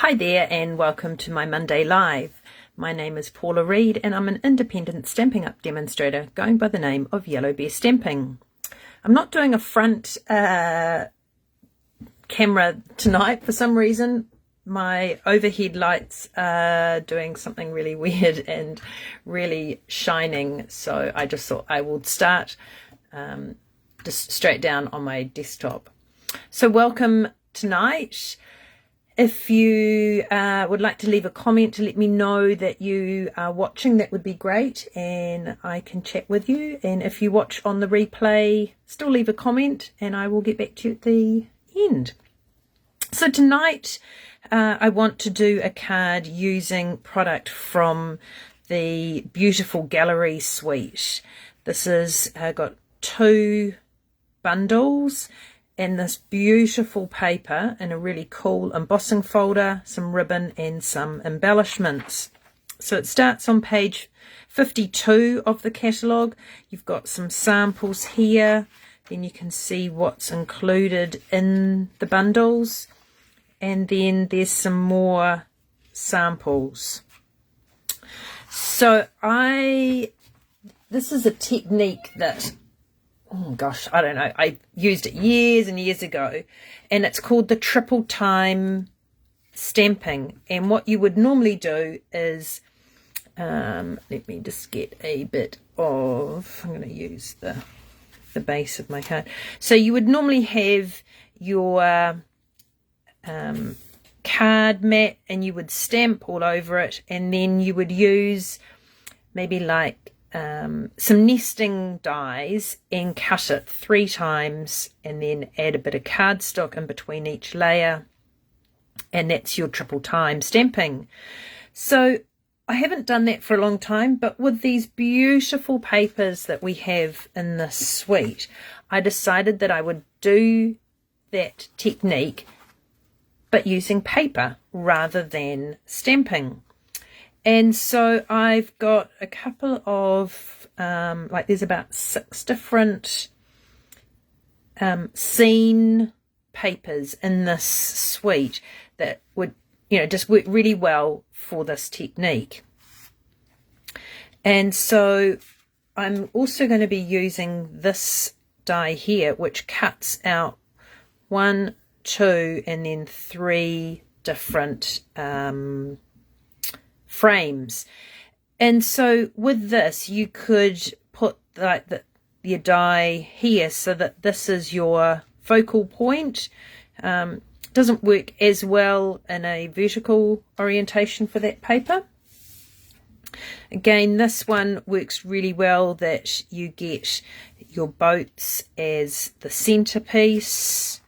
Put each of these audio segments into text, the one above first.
Hi there and welcome to my Monday Live. My name is Paula Reed and I'm an independent Stampin' Up demonstrator going by the name of Yellow Bear Stamping. I'm not doing a front camera tonight for some reason. My overhead lights are doing something really weird and really shining, so I just thought I would start just straight down on my desktop. So welcome tonight. If you would like to leave a comment to let me know that you are watching, that would be great, and I can chat with you. And if you watch on the replay, still leave a comment and I will get back to you at the end. So tonight I want to do a card using product from the beautiful gallery suite. This is got 2 bundles and this beautiful paper in a really cool embossing folder, some ribbon and some embellishments. So it starts on page 52 of the catalogue. You've got some samples here, then you can see what's included in the bundles, and then there's some more samples. So this is a technique that, oh gosh, I don't know, I used it years and years ago, and it's called the triple time stamping. And what you would normally do is, let me just get a bit of, I'm going to use the base of my card. So you would normally have your card mat and you would stamp all over it, and then you would use maybe like some nesting dies and cut it 3 times and then add a bit of cardstock in between each layer, and that's your triple time stamping. So I haven't done that for a long time, but with these beautiful papers that we have in this suite, I decided that I would do that technique but using paper rather than stamping. And so I've got a couple of, there's about 6 different scene papers in this suite that would, just work really well for this technique. And so I'm also going to be using this die here, which cuts out 1, 2, and then 3 different frames. And so with this you could put your die here so that this is your focal point. Doesn't work as well in a vertical orientation for that paper. Again, this one works really well that you get your boats as the centerpiece,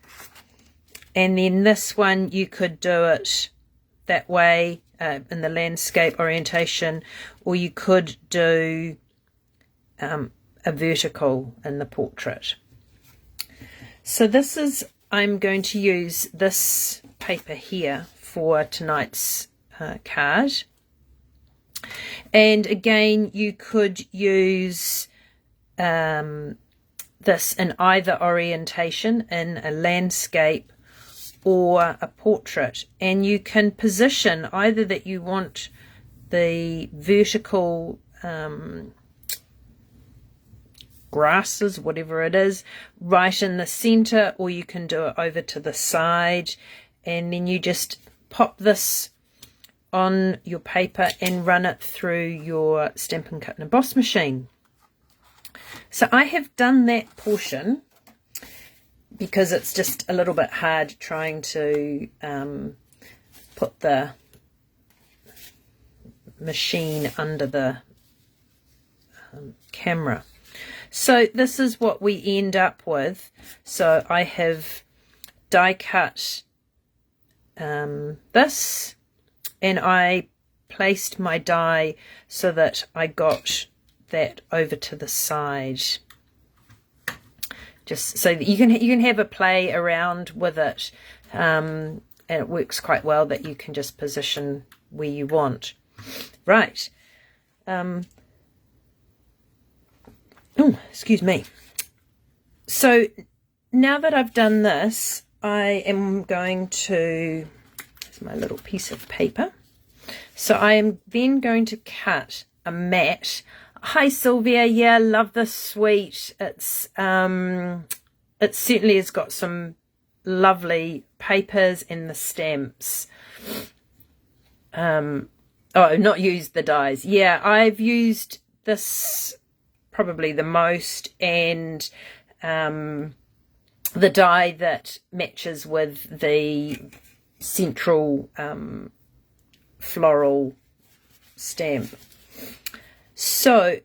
and then this one you could do it that way in the landscape orientation, or you could do a vertical in the portrait. So I'm going to use this paper here for tonight's card. And again, you could use this in either orientation, in a landscape or a portrait, and you can position either that you want the vertical grasses, whatever it is, right in the center, or you can do it over to the side, and then you just pop this on your paper and run it through your Stampin' Cut and Emboss machine. So I have done that portion because it's just a little bit hard trying to put the machine under the camera. So this is what we end up with. So I have die cut this, and I placed my die so that I got that over to the side, just so that you can have a play around with it, and it works quite well that you can just position where you want. Right. Excuse me. So now that I've done this, I am going to It's my little piece of paper. So I am then going to cut a mat. Hi Sylvia, yeah, love this suite. It's it certainly has got some lovely papers and the stamps. Oh, not used the dies. Yeah, I've used this probably the most, and the die that matches with the central floral stamp. So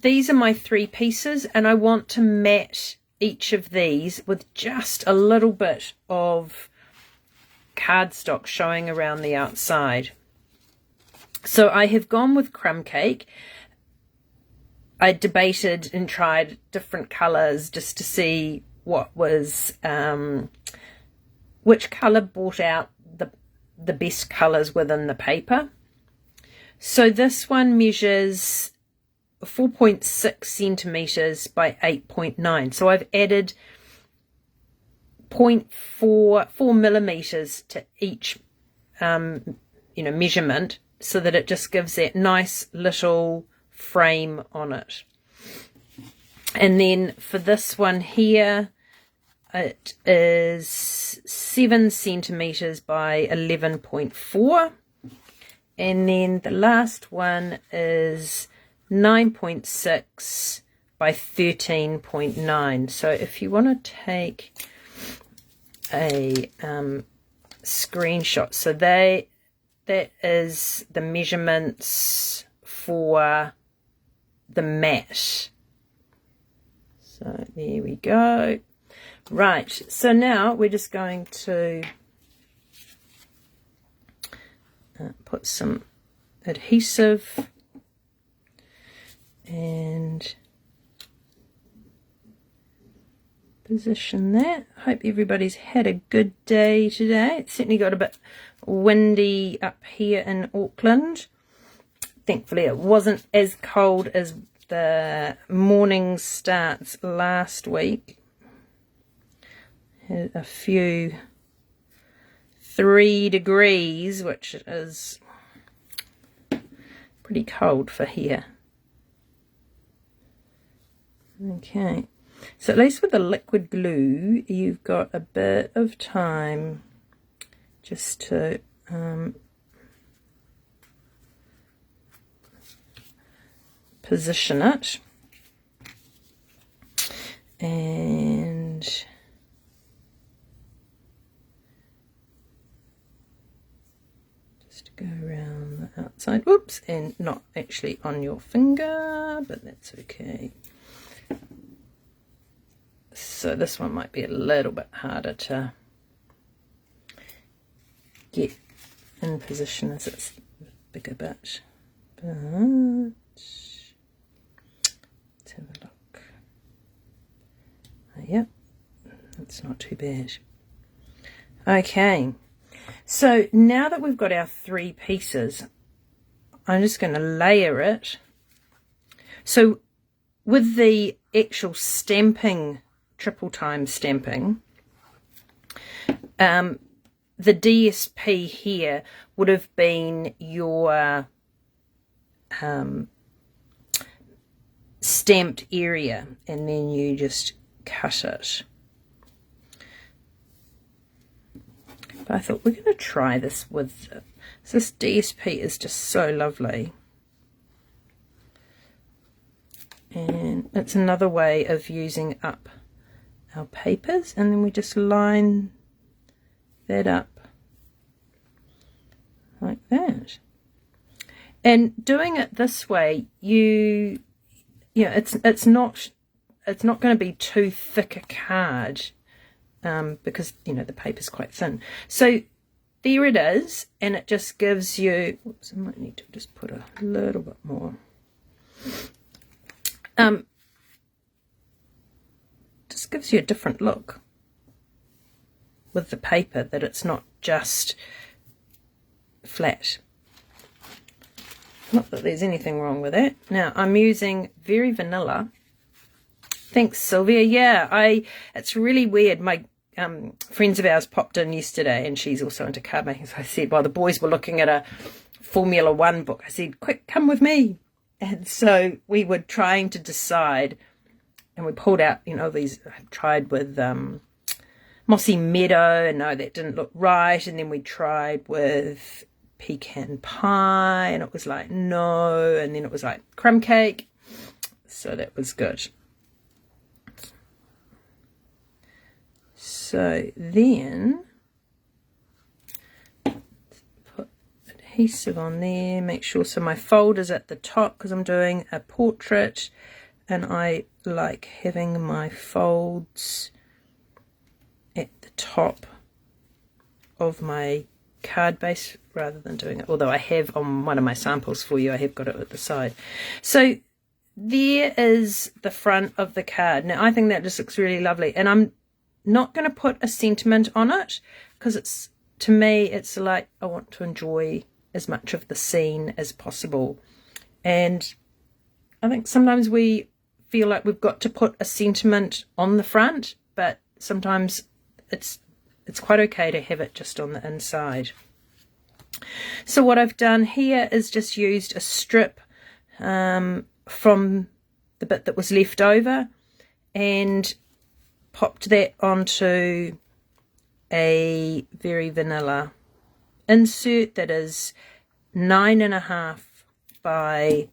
these are my 3 pieces, and I want to mat each of these with just a little bit of cardstock showing around the outside. So I have gone with crumb cake. I debated and tried different colours just to see what was which colour brought out the best colours within the paper. So this one measures 4.6 centimeters by 8.9. So I've added 4 millimeters to each measurement, so that it just gives that nice little frame on it. And then for this one here, it is 7 centimeters by 11.4. And then the last one is 9.6 by 13.9. So if you want to take a screenshot, so that is the measurements for the mat. So there we go. Right, so now we're just going to put some adhesive and position that. Hope everybody's had a good day today. It's certainly got a bit windy up here in Auckland. Thankfully it wasn't as cold as the morning starts last week. Had a few 3 degrees, which is pretty cold for here. Okay, so at least with the liquid glue you've got a bit of time just to position it, and just go around the outside. Whoops, and not actually on your finger, but that's okay. So this one might be a little bit harder to get in position as it's a bigger bit, but let's have a look. Yep, that's not too bad. Okay, so now that we've got our 3 pieces, I'm just going to layer it. So with the actual stamping, triple time stamping, the DSP here would have been your stamped area, and then you just cut it. But I thought we're going to try this with this DSP is just so lovely, and it's another way of using up our papers, and then we just line that up like that. And doing it this way, it's not going to be too thick a card, because the paper's quite thin. So there it is, and it just gives you, whoops, I might need to just put a little bit more. Just gives you a different look with the paper, that it's not just flat. Not that there's anything wrong with it. Now I'm using Very Vanilla. Thanks, Sylvia. Yeah, it's really weird. friends of ours popped in yesterday, and she's also into card making. So I said, while the boys were looking at a Formula One book, I said, quick, come with me. And so we were trying to decide, and we pulled out, these, I tried with Mossy Meadow, and no, that didn't look right. And then we tried with pecan pie, and it was like, no. And then it was like crumb cake. So that was good. So then put adhesive on there, make sure, so my folder's at the top because I'm doing a portrait, and I like having my folds at the top of my card base rather than doing it, although I have on one of my samples for you, I have got it at the side. So there is the front of the card. Now I think that just looks really lovely, and I'm not going to put a sentiment on it because it's, to me, it's like I want to enjoy as much of the scene as possible. And I think sometimes we feel like we've got to put a sentiment on the front, but sometimes it's quite okay to have it just on the inside. So what I've done here is just used a strip from the bit that was left over and popped that onto a Very Vanilla insert that is 9.5 by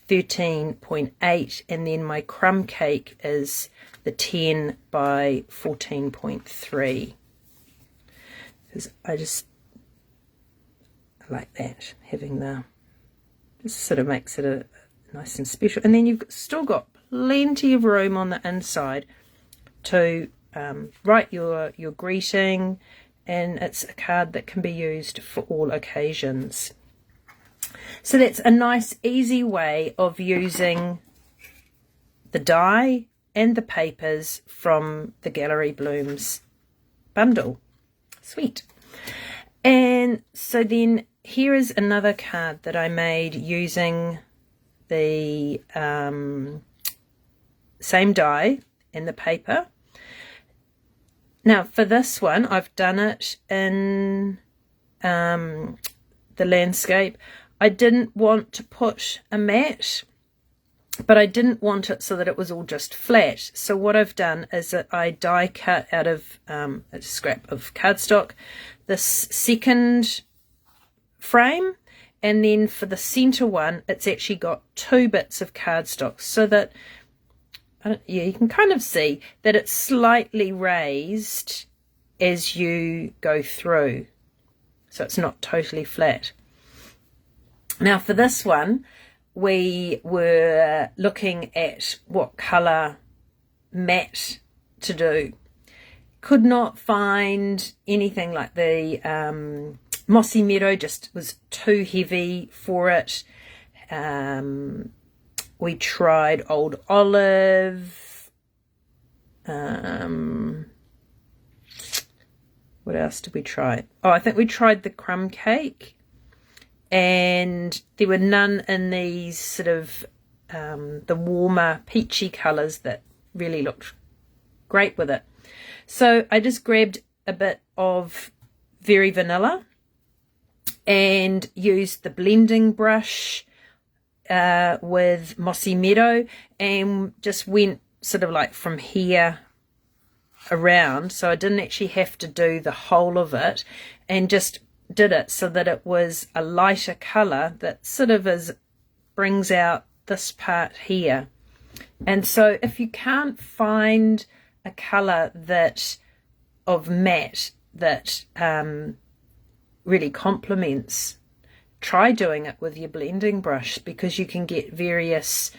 13.8, and then my crumb cake is the 10 by 14.3, because I like that, having the, just sort of makes it a nice and special. And then you've still got plenty of room on the inside to write your greeting, and it's a card that can be used for all occasions. So that's a nice easy way of using the die and the papers from the Gallery Blooms bundle. Sweet. And so then here is another card that I made using the same die and the paper. Now for this one, I've done it in the landscape. I didn't want to put a mat, but I didn't want it so that it was all just flat. So what I've done is that I die cut out of a scrap of cardstock this second frame, and then for the center one, it's actually got 2 bits of cardstock, so that yeah, you can kind of see that it's slightly raised as you go through, so it's not totally flat. Now for this one, we were looking at what colour mat to do. Could not find anything like the Mossy Meadow, just was too heavy for it. We tried Old Olive. What else did we try? Oh, I think we tried the crumb cake. And there were none in these sort of the warmer peachy colours that really looked great with it. So I just grabbed a bit of Very Vanilla and used the blending brush with Mossy Meadow, and just went sort of like from here around, so I didn't actually have to do the whole of it, and just did it so that it was a lighter colour that sort of brings out this part here. And so if you can't find a colour that of matte that really complements, try doing it with your blending brush, because you can get various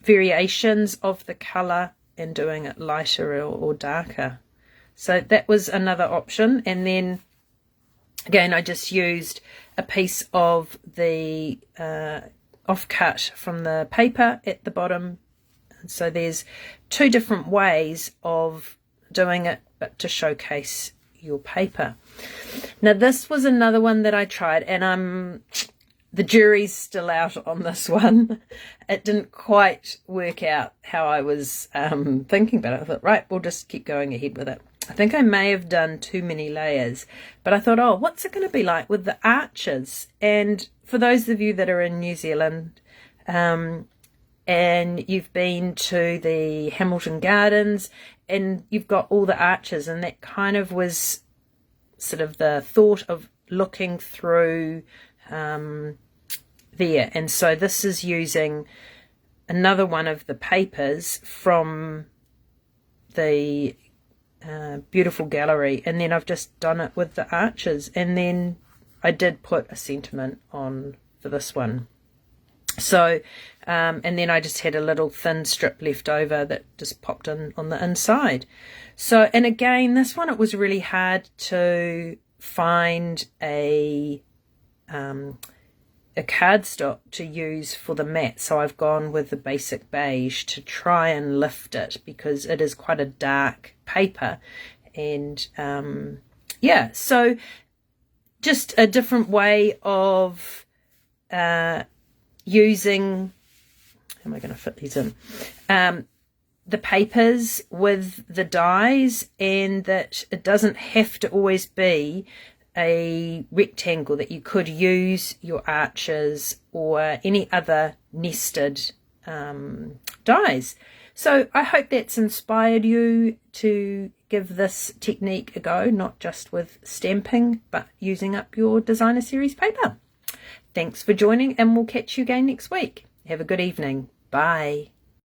variations of the colour and doing it lighter or darker. So that was another option. And then again, I just used a piece of the offcut from the paper at the bottom. And so there's 2 different ways of doing it, but to showcase your paper. Now this was another one that I tried, and the jury's still out on this one. It didn't quite work out how I was thinking about it. I thought, right, we'll just keep going ahead with it. I think I may have done too many layers, but I thought, oh, what's it going to be like with the arches? And for those of you that are in New Zealand, and you've been to the Hamilton Gardens and you've got all the arches, and that kind of was sort of the thought of looking through there. And so this is using another one of the papers from the beautiful gallery, and then I've just done it with the arches, and then I did put a sentiment on for this one. So and then I just had a little thin strip left over that just popped in on the inside. So, and again, this one, it was really hard to find a cardstock to use for the mat, so I've gone with the basic beige to try and lift it, because it is quite a dark paper. And yeah, so just a different way of using, how am I going to fit these in, the papers with the dies, and that it doesn't have to always be a rectangle, that you could use your arches or any other nested dies. So I hope that's inspired you to give this technique a go, not just with stamping, but using up your designer series paper. Thanks for joining, and we'll catch you again next week. Have a good evening. Bye.